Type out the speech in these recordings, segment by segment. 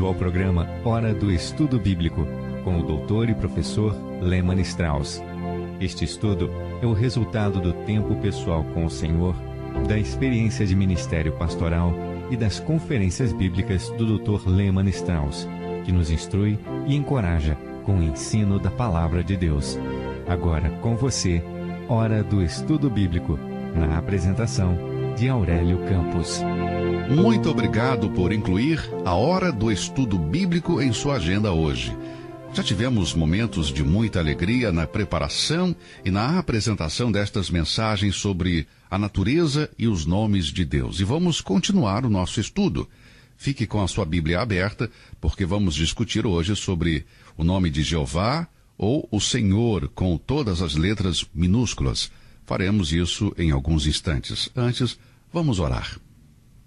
bem-vindo ao programa Hora do Estudo Bíblico, com o doutor e professor Lehmann Strauss. Este estudo é o resultado do tempo pessoal com o Senhor, da experiência de ministério pastoral e das conferências bíblicas do Dr. Lehmann Strauss, que nos instrui e encoraja com o ensino da Palavra de Deus. Agora com você, Hora do Estudo Bíblico, na apresentação de Aurélio Campos. Muito obrigado por incluir a Hora do Estudo Bíblico em sua agenda hoje. Já tivemos momentos de muita alegria na preparação e na apresentação destas mensagens sobre a natureza e os nomes de Deus. E vamos continuar o nosso estudo. Fique com a sua Bíblia aberta, porque vamos discutir hoje sobre o nome de Jeová ou o Senhor com todas as letras minúsculas. Faremos isso em alguns instantes. Antes, vamos orar.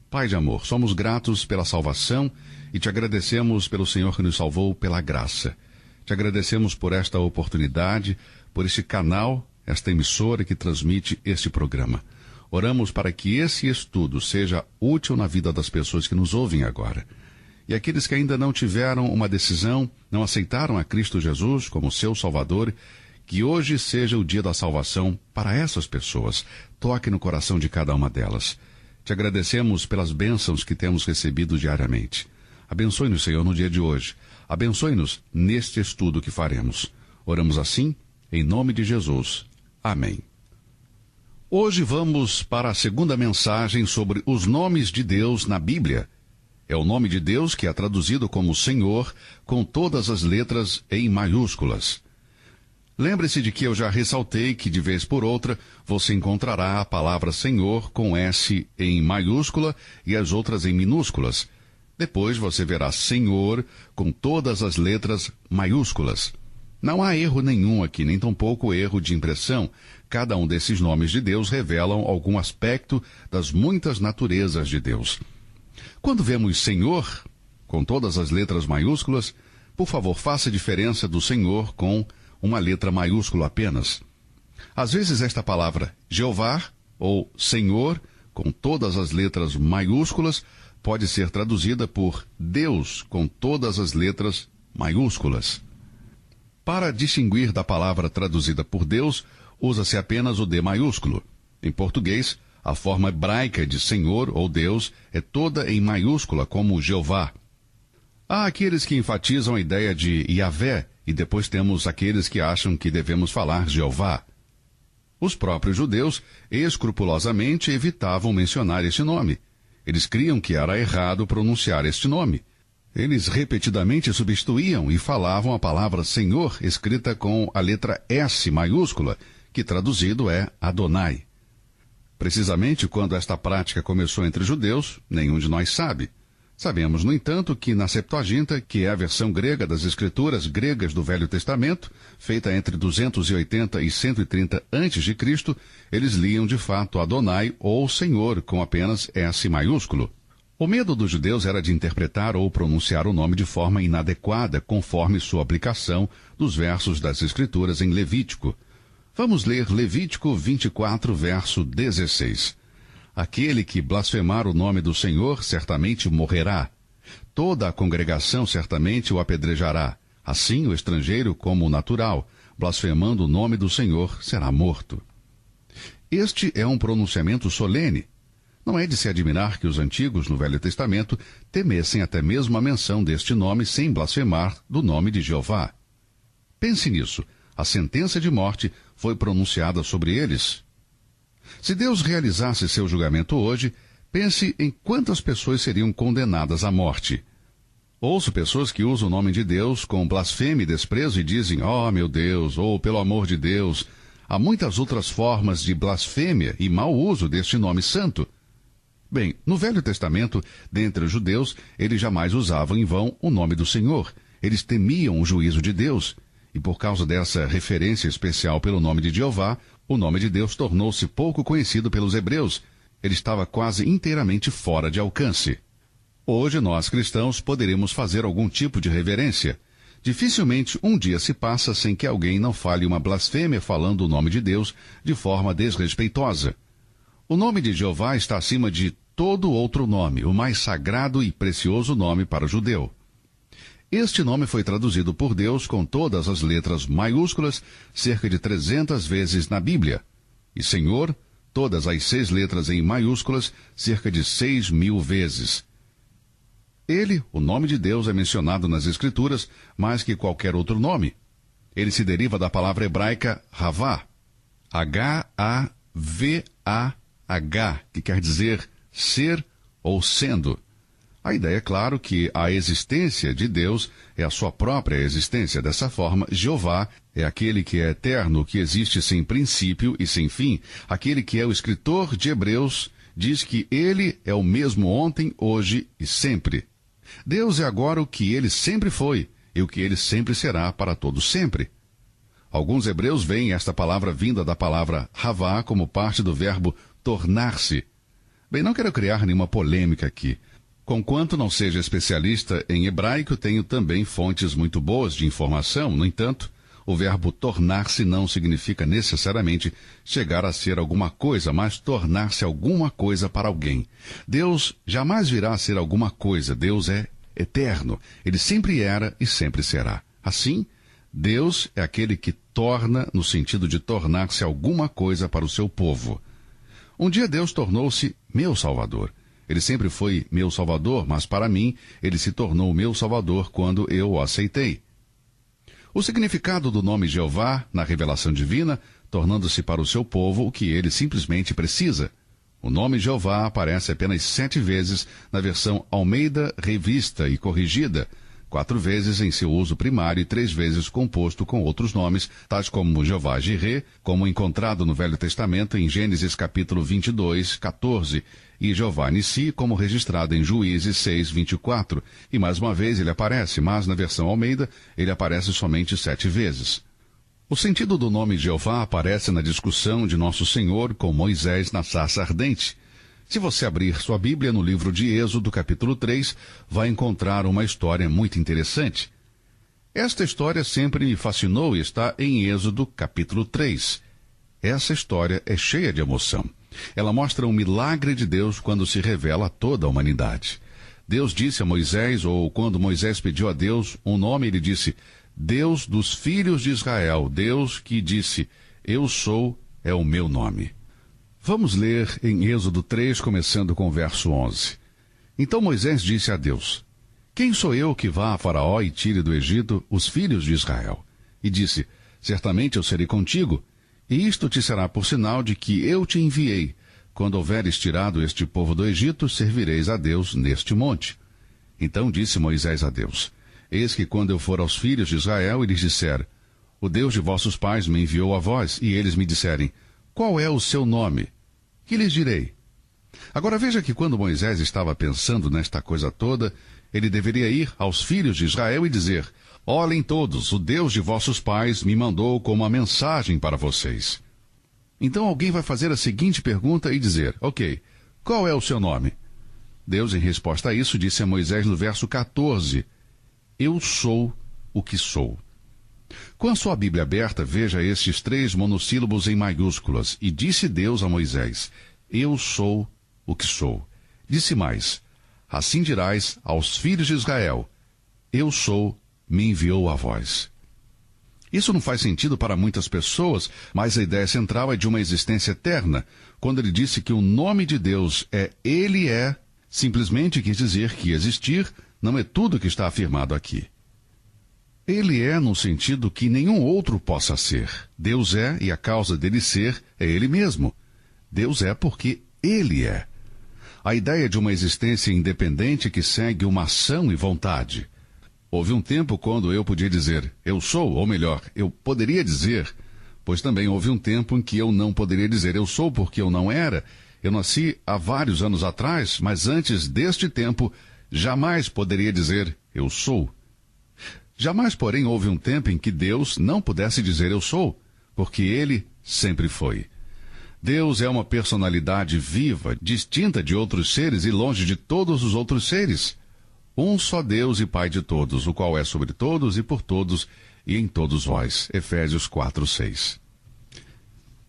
Pai de amor, somos gratos pela salvação e te agradecemos pelo Senhor que nos salvou pela graça. Te agradecemos por esta oportunidade, por este canal, esta emissora que transmite este programa. Oramos para que esse estudo seja útil na vida das pessoas que nos ouvem agora. E aqueles que ainda não tiveram uma decisão, não aceitaram a Cristo Jesus como seu Salvador, que hoje seja o dia da salvação para essas pessoas. Toque no coração de cada uma delas. Te agradecemos pelas bênçãos que temos recebido diariamente. Abençoe-nos, Senhor, no dia de hoje. Abençoe-nos neste estudo que faremos. Oramos assim, em nome de Jesus. Amém. Hoje vamos para a segunda mensagem sobre os nomes de Deus na Bíblia. É o nome de Deus que é traduzido como Senhor, com todas as letras em maiúsculas. Lembre-se de que eu já ressaltei que, de vez por outra, você encontrará a palavra Senhor com S em maiúscula e as outras em minúsculas. Depois você verá Senhor com todas as letras maiúsculas. Não há erro nenhum aqui, nem tampouco erro de impressão. Cada um desses nomes de Deus revelam algum aspecto das muitas naturezas de Deus. Quando vemos Senhor, com todas as letras maiúsculas, por favor, faça a diferença do Senhor com uma letra maiúscula apenas. Às vezes esta palavra Jeová ou Senhor, com todas as letras maiúsculas, pode ser traduzida por Deus com todas as letras maiúsculas. Para distinguir da palavra traduzida por Deus, usa-se apenas o D maiúsculo. Em português, a forma hebraica de Senhor ou Deus é toda em maiúscula, como Jeová. Há aqueles que enfatizam a ideia de Yahvé, e depois temos aqueles que acham que devemos falar Jeová. Os próprios judeus escrupulosamente evitavam mencionar este nome. Eles criam que era errado pronunciar este nome. Eles repetidamente substituíam e falavam a palavra Senhor escrita com a letra S maiúscula, que traduzido é Adonai. Precisamente quando esta prática começou entre judeus, nenhum de nós sabe. Sabemos, no entanto, que na Septuaginta, que é a versão grega das escrituras gregas do Velho Testamento, feita entre 280 e 130 a.C., eles liam de fato Adonai ou Senhor com apenas S maiúsculo. O medo dos judeus era de interpretar ou pronunciar o nome de forma inadequada, conforme sua aplicação dos versos das escrituras em Levítico. Vamos ler Levítico 24, verso 16. Aquele que blasfemar o nome do Senhor certamente morrerá. Toda a congregação certamente o apedrejará. Assim, o estrangeiro como o natural, blasfemando o nome do Senhor, será morto. Este é um pronunciamento solene. Não é de se admirar que os antigos, no Velho Testamento, temessem até mesmo a menção deste nome sem blasfemar do nome de Jeová. Pense nisso. A sentença de morte foi pronunciada sobre eles. Se Deus realizasse seu julgamento hoje, pense em quantas pessoas seriam condenadas à morte. Ouço pessoas que usam o nome de Deus com blasfêmia e desprezo e dizem, "Oh, meu Deus", ou "Pelo amor de Deus". Há muitas outras formas de blasfêmia e mau uso deste nome santo. Bem, no Velho Testamento, dentre os judeus, eles jamais usavam em vão o nome do Senhor. Eles temiam o juízo de Deus. E por causa dessa referência especial pelo nome de Jeová, o nome de Deus tornou-se pouco conhecido pelos hebreus. Ele estava quase inteiramente fora de alcance. Hoje nós, cristãos, poderemos fazer algum tipo de reverência. Dificilmente um dia se passa sem que alguém não fale uma blasfêmia falando o nome de Deus de forma desrespeitosa. O nome de Jeová está acima de todo outro nome, o mais sagrado e precioso nome para o judeu. Este nome foi traduzido por Deus com todas as letras maiúsculas cerca de 300 vezes na Bíblia. E Senhor, todas as 6 letras em maiúsculas, cerca de 6.000 vezes. Ele, o nome de Deus, é mencionado nas Escrituras mais que qualquer outro nome. Ele se deriva da palavra hebraica Havá, H-A-V-A-H, que quer dizer ser ou sendo. A ideia é claro que a existência de Deus é a sua própria existência. Dessa forma, Jeová é aquele que é eterno, que existe sem princípio e sem fim. Aquele que é o escritor de Hebreus diz que ele é o mesmo ontem, hoje e sempre. Deus é agora o que ele sempre foi e o que ele sempre será para todo sempre. Alguns hebreus veem esta palavra vinda da palavra Havá como parte do verbo tornar-se. Bem, não quero criar nenhuma polêmica aqui. Conquanto não seja especialista em hebraico, tenho também fontes muito boas de informação. No entanto, o verbo tornar-se não significa necessariamente chegar a ser alguma coisa, mas tornar-se alguma coisa para alguém. Deus jamais virá a ser alguma coisa. Deus é eterno. Ele sempre era e sempre será. Assim, Deus é aquele que torna, no sentido de tornar-se alguma coisa para o seu povo. Um dia Deus tornou-se meu Salvador. Ele sempre foi meu Salvador, mas para mim, ele se tornou meu Salvador quando eu o aceitei. O significado do nome Jeová, na revelação divina, tornando-se para o seu povo o que ele simplesmente precisa. O nome Jeová aparece apenas 7 vezes na versão Almeida Revista e Corrigida, 4 vezes em seu uso primário e 3 vezes composto com outros nomes, tais como Jeová Jirê, como encontrado no Velho Testamento em Gênesis capítulo 22, 14, e Jeová Nissi, como registrado em Juízes 6, 24. E mais uma vez ele aparece, mas na versão Almeida ele aparece somente 7 vezes. O sentido do nome Jeová aparece na discussão de Nosso Senhor com Moisés na sarça ardente. Se você abrir sua Bíblia no livro de Êxodo, capítulo 3, vai encontrar uma história muito interessante. Esta história sempre me fascinou e está em Êxodo, capítulo 3. Essa história é cheia de emoção. Ela mostra um milagre de Deus quando se revela a toda a humanidade. Deus disse a Moisés, ou quando Moisés pediu a Deus um nome, ele disse, Deus dos filhos de Israel, Deus que disse, eu sou, é o meu nome. Vamos ler em Êxodo 3, começando com o verso 11. Então Moisés disse a Deus, quem sou eu que vá a Faraó e tire do Egito os filhos de Israel? E disse, certamente eu serei contigo, e isto te será por sinal de que eu te enviei. Quando houveres tirado este povo do Egito, servireis a Deus neste monte. Então disse Moisés a Deus, eis que quando eu for aos filhos de Israel e lhes disser, o Deus de vossos pais me enviou a vós, e eles me disserem, qual é o seu nome? Que lhes direi? Agora veja que quando Moisés estava pensando nesta coisa toda, ele deveria ir aos filhos de Israel e dizer, olhem todos, o Deus de vossos pais me mandou com uma mensagem para vocês. Então alguém vai fazer a seguinte pergunta e dizer, ok, qual é o seu nome? Deus, em resposta a isso, disse a Moisés no verso 14, eu sou o que sou. Com a sua Bíblia aberta, veja estes 3 monossílabos em maiúsculas. E disse Deus a Moisés, eu sou o que sou. Disse mais, assim dirás aos filhos de Israel, eu sou, me enviou a vós. Isso não faz sentido para muitas pessoas, mas a ideia central é de uma existência eterna. Quando ele disse que o nome de Deus é Ele é, simplesmente quis dizer que existir não é tudo que está afirmado aqui. Ele é no sentido que nenhum outro possa ser. Deus é, e a causa dele ser é Ele mesmo. Deus é porque Ele é. A ideia de uma existência independente que segue uma ação e vontade. Houve um tempo quando eu podia dizer, eu sou, ou melhor, eu poderia dizer, pois também houve um tempo em que eu não poderia dizer eu sou porque eu não era. Eu nasci há vários anos atrás, mas antes deste tempo, jamais poderia dizer eu sou. Jamais, porém, houve um tempo em que Deus não pudesse dizer eu sou, porque Ele sempre foi. Deus é uma personalidade viva, distinta de outros seres e longe de todos os outros seres. Um só Deus e Pai de todos, o qual é sobre todos e por todos e em todos vós. Efésios 4, 6.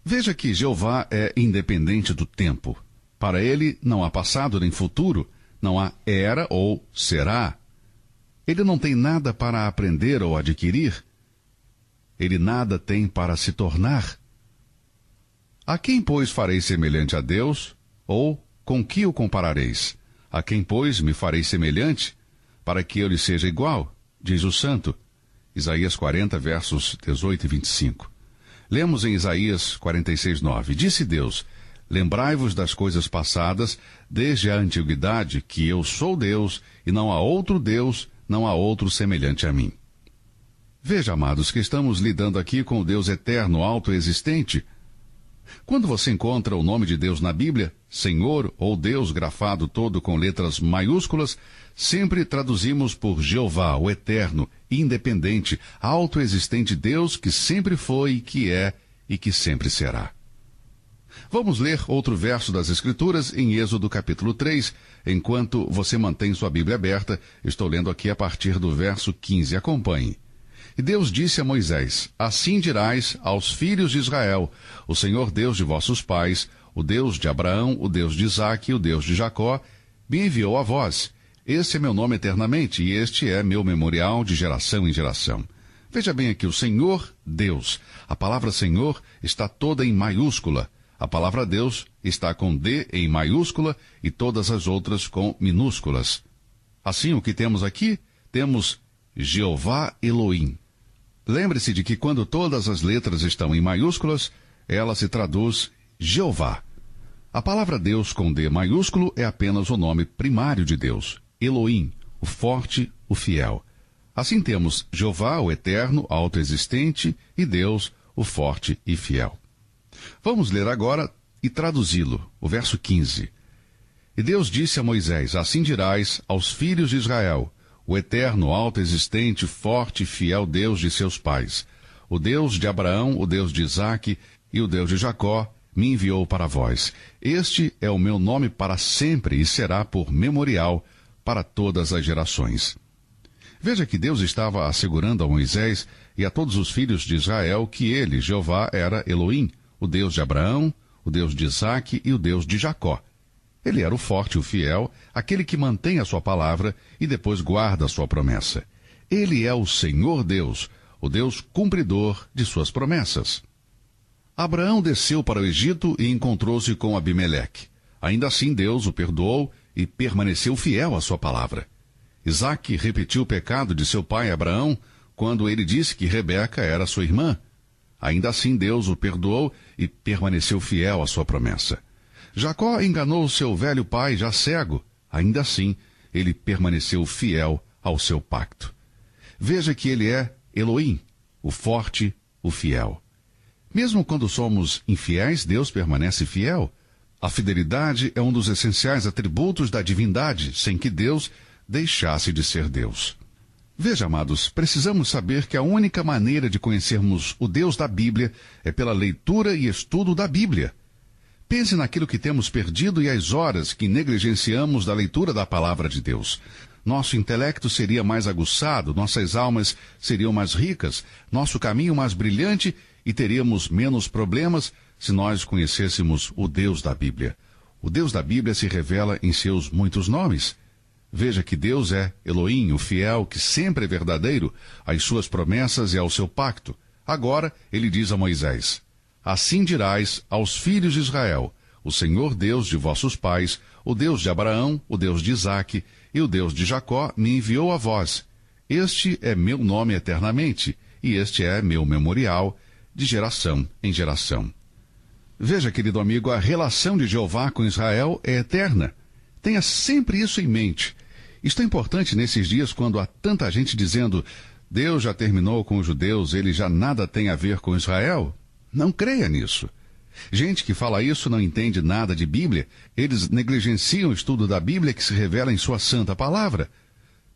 Veja que Jeová é independente do tempo. Para ele não há passado nem futuro, não há era ou será. Ele não tem nada para aprender ou adquirir. Ele nada tem para se tornar. A quem, pois, farei semelhante a Deus? Ou com que o comparareis? A quem, pois, me farei semelhante, para que eu lhe seja igual? Diz o santo. Isaías 40, versos 18 e 25. Lemos em Isaías 46, 9. Disse Deus: lembrai-vos das coisas passadas, desde a antiguidade, que eu sou Deus, e não há outro Deus, não há outro semelhante a mim. Veja, amados, que estamos lidando aqui com o Deus eterno, autoexistente. Quando você encontra o nome de Deus na Bíblia, Senhor ou Deus grafado todo com letras maiúsculas, sempre traduzimos por Jeová, o eterno, independente, autoexistente Deus que sempre foi, que é e que sempre será. Vamos ler outro verso das Escrituras em Êxodo capítulo 3. Enquanto você mantém sua Bíblia aberta, estou lendo aqui a partir do verso 15. Acompanhe. E Deus disse a Moisés: assim dirás aos filhos de Israel: o Senhor Deus de vossos pais, o Deus de Abraão, o Deus de Isaque e o Deus de Jacó, me enviou a vós. Este é meu nome eternamente, e este é meu memorial de geração em geração. Veja bem aqui, o Senhor Deus. A palavra Senhor está toda em maiúscula. A palavra Deus está com D em maiúscula e todas as outras com minúsculas. Assim, o que temos aqui? Temos Jeová Elohim. Lembre-se de que quando todas as letras estão em maiúsculas, ela se traduz Jeová. A palavra Deus com D maiúsculo é apenas o nome primário de Deus, Elohim, o forte, o fiel. Assim temos Jeová, o eterno, autoexistente, e Deus, o forte e fiel. Vamos ler agora e traduzi-lo, o verso 15. E Deus disse a Moisés: assim dirás aos filhos de Israel: o eterno, autoexistente, forte e fiel Deus de seus pais, o Deus de Abraão, o Deus de Isaque e o Deus de Jacó, me enviou para vós. Este é o meu nome para sempre e será por memorial para todas as gerações. Veja que Deus estava assegurando a Moisés e a todos os filhos de Israel que ele, Jeová, era Elohim, o Deus de Abraão, o Deus de Isaque e o Deus de Jacó. Ele era o forte, o fiel, aquele que mantém a sua palavra e depois guarda a sua promessa. Ele é o Senhor Deus, o Deus cumpridor de suas promessas. Abraão desceu para o Egito e encontrou-se com Abimeleque. Ainda assim Deus o perdoou e permaneceu fiel à sua palavra. Isaque repetiu o pecado de seu pai Abraão quando ele disse que Rebeca era sua irmã. Ainda assim Deus o perdoou e permaneceu fiel à sua promessa. Jacó enganou seu velho pai já cego. Ainda assim, ele permaneceu fiel ao seu pacto. Veja que ele é Elohim, o forte, o fiel. Mesmo quando somos infiéis, Deus permanece fiel. A fidelidade é um dos essenciais atributos da divindade, sem que Deus deixasse de ser Deus. Veja, amados, precisamos saber que a única maneira de conhecermos o Deus da Bíblia é pela leitura e estudo da Bíblia. Pense naquilo que temos perdido e as horas que negligenciamos da leitura da palavra de Deus. Nosso intelecto seria mais aguçado, nossas almas seriam mais ricas, nosso caminho mais brilhante e teríamos menos problemas se nós conhecêssemos o Deus da Bíblia. O Deus da Bíblia se revela em seus muitos nomes. Veja que Deus é Elohim, o fiel, que sempre é verdadeiro, às suas promessas e ao seu pacto. Agora, ele diz a Moisés: assim dirás aos filhos de Israel: o Senhor Deus de vossos pais, o Deus de Abraão, o Deus de Isaque e o Deus de Jacó me enviou a vós. Este é meu nome eternamente, e este é meu memorial de geração em geração. Veja, querido amigo, a relação de Jeová com Israel é eterna. Tenha sempre isso em mente. Isto é importante nesses dias quando há tanta gente dizendo: Deus já terminou com os judeus, ele já nada tem a ver com Israel. Não creia nisso. Gente que fala isso não entende nada de Bíblia. Eles negligenciam o estudo da Bíblia que se revela em sua santa palavra.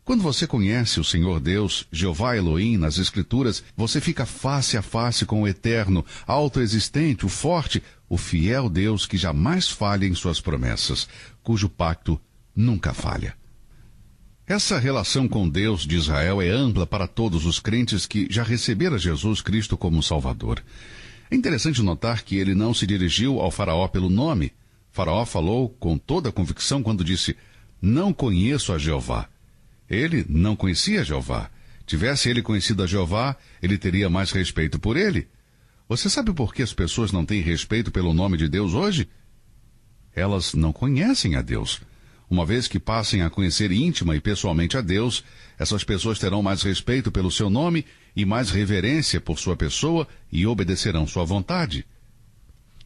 Quando você conhece o Senhor Deus, Jeová Elohim, nas Escrituras, você fica face a face com o eterno, autoexistente, o forte, o fiel Deus que jamais falha em suas promessas, cujo pacto nunca falha. Essa relação com Deus de Israel é ampla para todos os crentes que já receberam Jesus Cristo como Salvador. É interessante notar que ele não se dirigiu ao faraó pelo nome. Faraó falou com toda a convicção quando disse: não conheço a Jeová. Ele não conhecia Jeová. Tivesse ele conhecido a Jeová, ele teria mais respeito por ele. Você sabe por que as pessoas não têm respeito pelo nome de Deus hoje? Elas não conhecem a Deus. Uma vez que passem a conhecer íntima e pessoalmente a Deus, essas pessoas terão mais respeito pelo seu nome e mais reverência por sua pessoa e obedecerão sua vontade.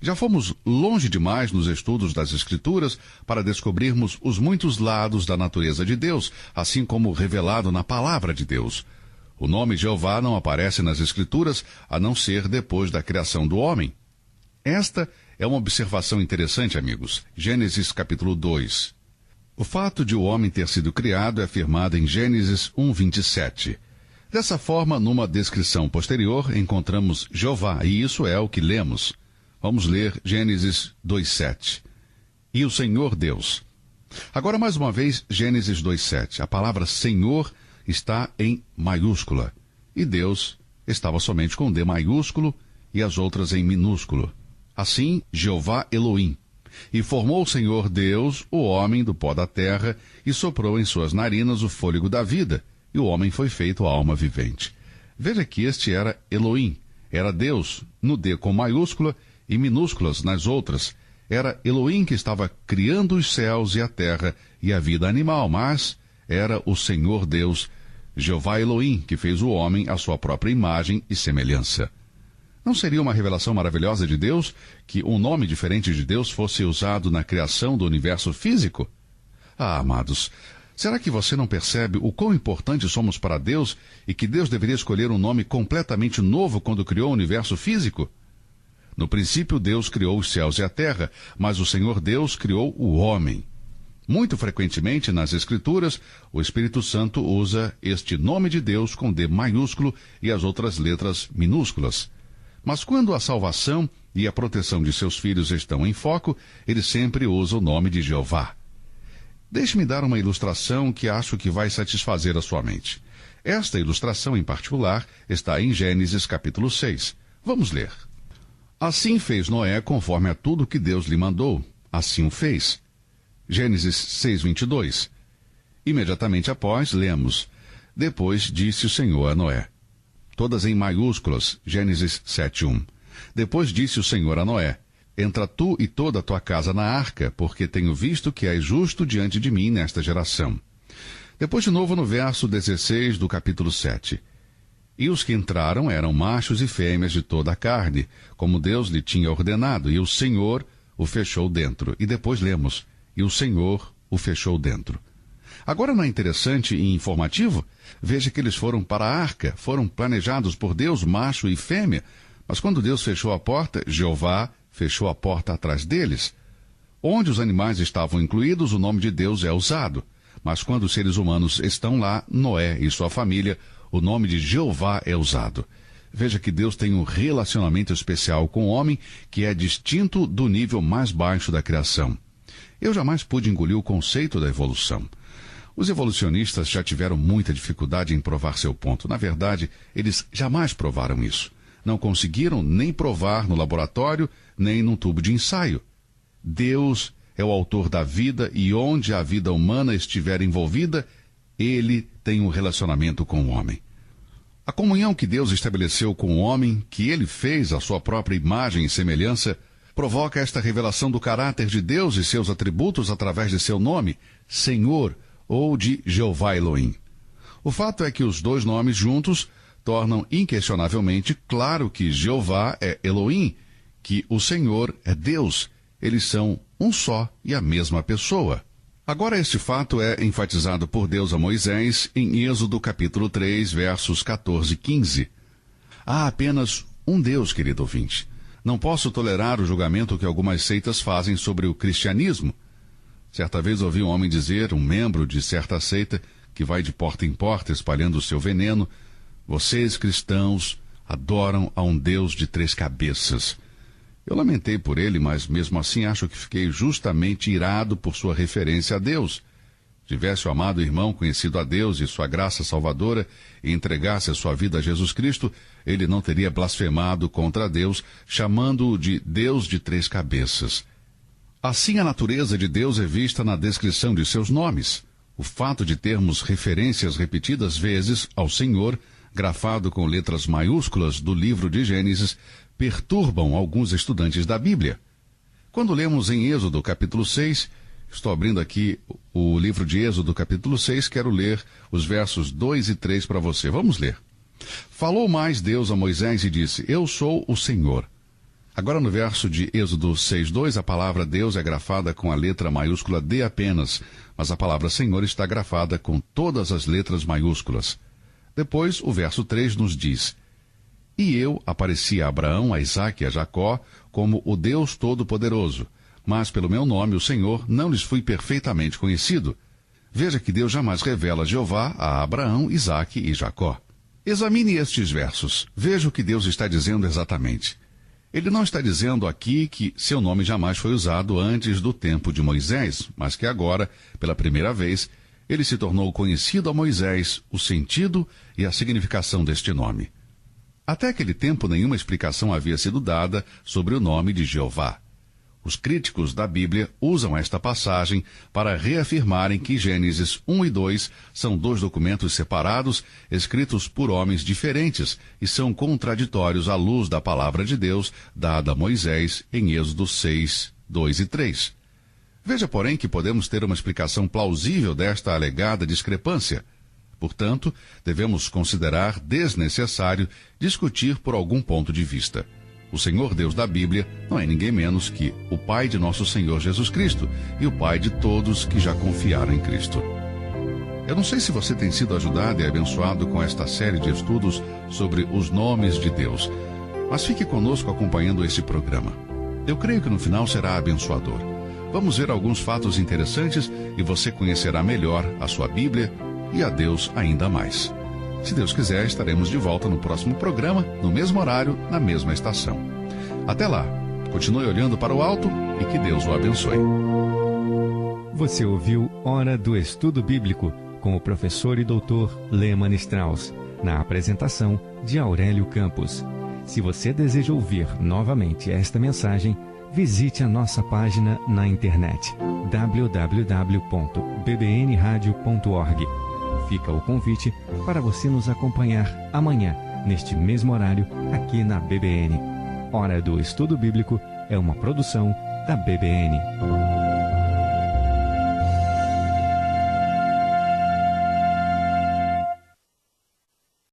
Já fomos longe demais nos estudos das Escrituras para descobrirmos os muitos lados da natureza de Deus, assim como revelado na Palavra de Deus. O nome Jeová não aparece nas Escrituras a não ser depois da criação do homem. Esta é uma observação interessante, amigos. Gênesis capítulo 2. O fato de o homem ter sido criado é afirmado em Gênesis 1:27. Dessa forma, numa descrição posterior, encontramos Jeová, e isso é o que lemos. Vamos ler Gênesis 2:7. E o Senhor Deus. Agora, mais uma vez, Gênesis 2:7. A palavra Senhor está em maiúscula, e Deus estava somente com D maiúsculo e as outras em minúsculo. Assim, Jeová Elohim. E formou o Senhor Deus o homem do pó da terra, e soprou em suas narinas o fôlego da vida, e o homem foi feito alma vivente. Veja que este era Elohim, era Deus, no D com maiúscula e minúsculas nas outras. Era Elohim que estava criando os céus e a terra e a vida animal, mas era o Senhor Deus, Jeová Elohim, que fez o homem à sua própria imagem e semelhança. Não seria uma revelação maravilhosa de Deus que um nome diferente de Deus fosse usado na criação do universo físico? Ah, amados, será que você não percebe o quão importante somos para Deus e que Deus deveria escolher um nome completamente novo quando criou o universo físico? No princípio, Deus criou os céus e a terra, mas o Senhor Deus criou o homem. Muito frequentemente nas Escrituras, o Espírito Santo usa este nome de Deus com D maiúsculo e as outras letras minúsculas. Mas quando a salvação e a proteção de seus filhos estão em foco, ele sempre usa o nome de Jeová. Deixe-me dar uma ilustração que acho que vai satisfazer a sua mente. Esta ilustração em particular está em Gênesis capítulo 6. Vamos ler. Assim fez Noé conforme a tudo que Deus lhe mandou. Assim o fez. Gênesis 6:22. Imediatamente após, lemos: Depois disse o Senhor a Noé. Todas em maiúsculas, Gênesis 7:1. Depois disse o Senhor a Noé: Entra tu e toda a tua casa na arca, porque tenho visto que és justo diante de mim nesta geração. Depois de novo no verso 16 do capítulo 7. E os que entraram eram machos e fêmeas de toda a carne, como Deus lhe tinha ordenado, e o Senhor o fechou dentro. E depois lemos: E o Senhor o fechou dentro. Agora não é interessante e informativo? Veja que eles foram para a arca, foram planejados por Deus, macho e fêmea, mas quando Deus fechou a porta, Jeová fechou a porta atrás deles. Onde os animais estavam incluídos, o nome de Deus é usado, mas quando os seres humanos estão lá, Noé e sua família, o nome de Jeová é usado. Veja que Deus tem um relacionamento especial com o homem que é distinto do nível mais baixo da criação. Eu jamais pude engolir o conceito da evolução. Os evolucionistas já tiveram muita dificuldade em provar seu ponto. Na verdade, eles jamais provaram isso. Não conseguiram nem provar no laboratório, nem num tubo de ensaio. Deus é o autor da vida e onde a vida humana estiver envolvida, ele tem um relacionamento com o homem. A comunhão que Deus estabeleceu com o homem, que ele fez à sua própria imagem e semelhança, provoca esta revelação do caráter de Deus e seus atributos através de seu nome, Senhor, ou de Jeová Elohim. O fato é que os dois nomes juntos tornam inquestionavelmente claro que Jeová é Elohim, que o Senhor é Deus. Eles são um só e a mesma pessoa. Agora este fato é enfatizado por Deus a Moisés em Êxodo capítulo 3, versos 14 e 15. Há apenas um Deus, querido ouvinte. Não posso tolerar o julgamento que algumas seitas fazem sobre o cristianismo. Certa vez ouvi um homem dizer, um membro de certa seita, que vai de porta em porta espalhando o seu veneno: vocês, cristãos, adoram a um Deus de 3 cabeças. Eu lamentei por ele, mas mesmo assim acho que fiquei justamente irado por sua referência a Deus. Tivesse o amado irmão conhecido a Deus e sua graça salvadora e entregasse a sua vida a Jesus Cristo, ele não teria blasfemado contra Deus, chamando-o de Deus de 3 cabeças. Assim a natureza de Deus é vista na descrição de seus nomes. O fato de termos referências repetidas vezes ao Senhor, grafado com letras maiúsculas do livro de Gênesis, perturbam alguns estudantes da Bíblia. Quando lemos em Êxodo capítulo 6, estou abrindo aqui o livro de Êxodo capítulo 6, quero ler os versos 2 e 3 para você. Vamos ler. Falou mais Deus a Moisés e disse: Eu sou o Senhor. Agora no verso de Êxodo 6:2, a palavra Deus é grafada com a letra maiúscula D apenas, mas a palavra Senhor está grafada com todas as letras maiúsculas. Depois, o verso 3 nos diz: E eu apareci a Abraão, a Isaque e a Jacó como o Deus Todo-Poderoso, mas pelo meu nome, o Senhor, não lhes fui perfeitamente conhecido. Veja que Deus jamais revela Jeová a Abraão, Isaque e Jacó. Examine estes versos. Veja o que Deus está dizendo exatamente. Ele não está dizendo aqui que seu nome jamais foi usado antes do tempo de Moisés, mas que agora, pela primeira vez, ele se tornou conhecido a Moisés o sentido e a significação deste nome. Até aquele tempo, nenhuma explicação havia sido dada sobre o nome de Jeová. Os críticos da Bíblia usam esta passagem para reafirmarem que Gênesis 1 e 2 são dois documentos separados, escritos por homens diferentes, e são contraditórios à luz da palavra de Deus dada a Moisés em Êxodo 6, 2 e 3. Veja, porém, que podemos ter uma explicação plausível desta alegada discrepância. Portanto, devemos considerar desnecessário discutir por algum ponto de vista. O Senhor Deus da Bíblia não é ninguém menos que o Pai de nosso Senhor Jesus Cristo e o Pai de todos que já confiaram em Cristo. Eu não sei se você tem sido ajudado e abençoado com esta série de estudos sobre os nomes de Deus, mas fique conosco acompanhando este programa. Eu creio que no final será abençoador. Vamos ver alguns fatos interessantes e você conhecerá melhor a sua Bíblia e a Deus ainda mais. Se Deus quiser, estaremos de volta no próximo programa, no mesmo horário, na mesma estação. Até lá, continue olhando para o alto e que Deus o abençoe. Você ouviu Hora do Estudo Bíblico, com o professor e doutor Lehmann Strauss, na apresentação de Aurélio Campos. Se você deseja ouvir novamente esta mensagem, visite a nossa página na internet, www.bbnradio.org. Fica o convite para você nos acompanhar amanhã, neste mesmo horário, aqui na BBN. Hora do Estudo Bíblico é uma produção da BBN.